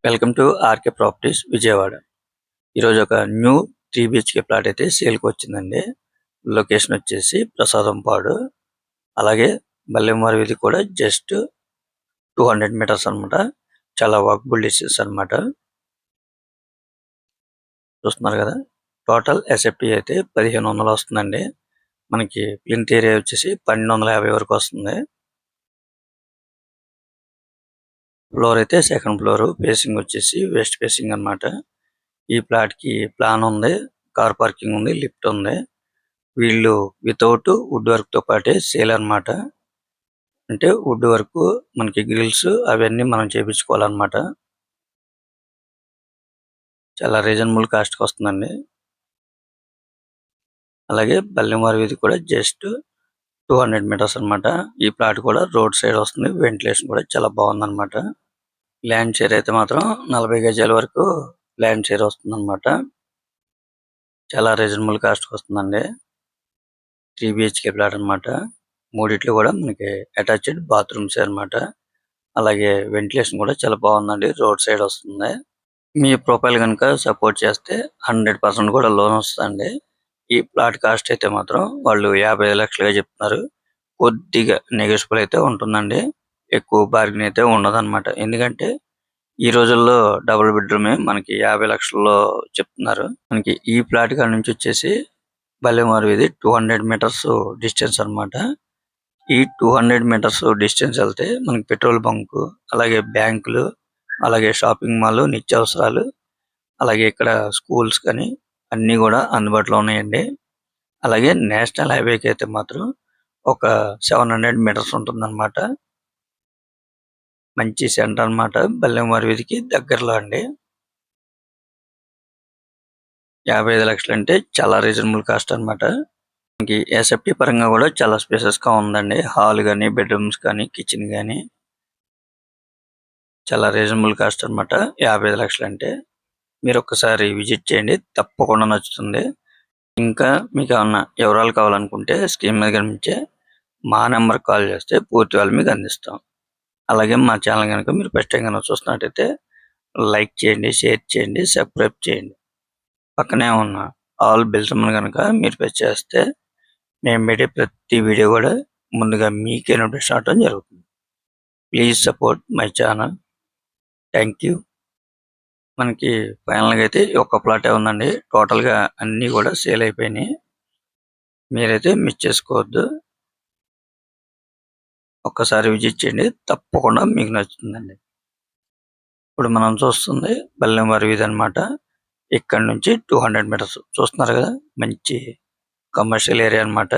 Welcome to RK properties Vijayawada. ఈరోజు ఒక new 3 BHK plot అయితే సేల్కి వచ్చిందండి. లొకేషన్ వచ్చేసి ప్రసాదంపాడు, అలాగే బల్లెమారి వీధి కూడా జస్ట్ 200 మీటర్స్ అనమాట. చాలా వాకబుల్ డిస్టెన్స్ అనమాట. చూస్తున్నారు కదా, టోటల్ ఎస్ఎఫ్టీ అయితే 1500 వస్తుందండి. మనకి ప్లింత్ ఏరియా వచ్చేసి 1250 వరకు వస్తుంది. ఫ్లోర్ అయితే సెకండ్ ఫ్లోర్, ఫేసింగ్ వచ్చేసి వెస్ట్ ఫేసింగ్ అనమాట. ఈ ప్లాట్ కి ప్లాన్ ఉంది, కార్ పార్కింగ్ ఉంది, లిఫ్ట్ ఉంది. వీళ్ళు వితౌట్ వుడ్ వర్క్ తో పాటే సేల్ అన్నమాట. అంటే వుడ్ వర్క్ మనకి గ్రిల్స్ అవన్నీ మనం చేపించుకోవాలన్నమాట. చాలా రీజనబుల్ కాస్ట్ కి వస్తుందండి. అలాగే బల్లెమారి వీధి కూడా జస్ట్ 200 మీటర్స్ అన్నమాట. ఈ ప్లాట్ కూడా రోడ్ సైడ్ వస్తుంది. వెంటిలేషన్ కూడా చాలా బాగుందన్నమాట. ల్యాండ్ షేర్ అయితే మాత్రం 40 గజాల వరకు ల్యాండ్ షేర్ వస్తుంది అనమాట. చాలా రీజనబుల్ కాస్ట్ వస్తుందండి. 3 BHK ప్లాట్ అనమాట. మూడిట్లో కూడా మనకి అటాచ్డ్ బాత్రూమ్స్ అన్నమాట. అలాగే వెంటిలేషన్ కూడా చాలా బాగుందండి. రోడ్ సైడ్ వస్తుంది. మీ ప్రొఫైల్ కనుక సపోర్ట్ చేస్తే 100% కూడా లోన్ వస్తుందండి. ఈ ప్లాట్ కాస్ట్ అయితే మాత్రం వాళ్ళు 55 లక్షలుగా చెప్తున్నారు. కొద్దిగా నెగోషియబుల్ అయితే ఉంటుందండి. ఎక్కువ బార్గెన్ అయితే ఉండదన్నమాట. ఎందుకంటే ఈ రోజుల్లో డబుల్ బెడ్రూమే మనకి 50 లక్షల్లో చెప్తున్నారు. మనకి ఈ ప్లాట్ కాడ నుంచి వచ్చేసి బల్లెమారి వీధి 200 మీటర్స్ డిస్టెన్స్ అన్నమాట. ఈ 200 మీటర్స్ డిస్టెన్స్ వెళ్తే మనకి పెట్రోల్ బంక్, అలాగే బ్యాంకులు, అలాగే షాపింగ్ మాల్, నిత్యావసరాలు, అలాగే ఇక్కడ స్కూల్స్ కానీ అన్ని కూడా అందుబాటులో ఉన్నాయండి. అలాగే నేషనల్ హైవేకి అయితే మాత్రం ఒక 700 మీటర్స్ ఉంటుందన్నమాట. మంచి సెంటర్ అన్నమాట. బల్లెమారి వీధికి దగ్గరలో అండి. 55 లక్షలు అంటే చాలా రీజనబుల్ కాస్ట్ అన్నమాట. మనకి ఎస్ఎఫ్టీ పరంగా కూడా చాలా స్పేసెస్ గా ఉందండి. హాల్ కానీ, బెడ్రూమ్స్ కానీ, కిచెన్ కానీ చాలా రీజనబుల్ కాస్ట్ అన్నమాట. 55 లక్షలు అంటే మీరు ఒక్కసారి విజిట్ చేయండి, తప్పకుండా నచ్చుతుంది. ఇంకా మీకు ఏమన్నా వివరాలు కావాలనుకుంటే స్క్రీన్ మీద కనిపించే మా నెంబర్ కాల్ చేస్తే పూర్తి వాళ్ళు మీకు అందిస్తాం. అలాగే మా ఛానల్ కనుక మీరు ఫస్ట్ టైం కనుక చూస్తున్నట్టయితే లైక్ చేయండి, షేర్ చేయండి, సబ్స్క్రైబ్ చేయండి. పక్కనే ఉన్న ఆల్ బెల్ సింబల్ కనుక మీరు ప్రెస్ చేస్తే మేము పెట్టే ప్రతి వీడియో కూడా ముందుగా మీకే నోటిఫికేషన్ అవడం జరుగుతుంది. Please support my channel. Thank you. మనకి ఫైనల్గా అయితే ఒక్క ప్లాటే ఉందండి. టోటల్గా అన్నీ కూడా సేల్ అయిపోయినాయి. మీరైతే మిస్ చేసుకోవద్దు. ఒక్కసారి విజిట్ చేయండి, తప్పకుండా మీకు నచ్చుతుందండి. ఇప్పుడు మనం చూస్తుంది బల్లెమారి వీధి అనమాట. ఇక్కడ నుంచి 200 మీటర్స్ చూస్తున్నారు కదా, మంచి కమర్షియల్ ఏరియా అనమాట.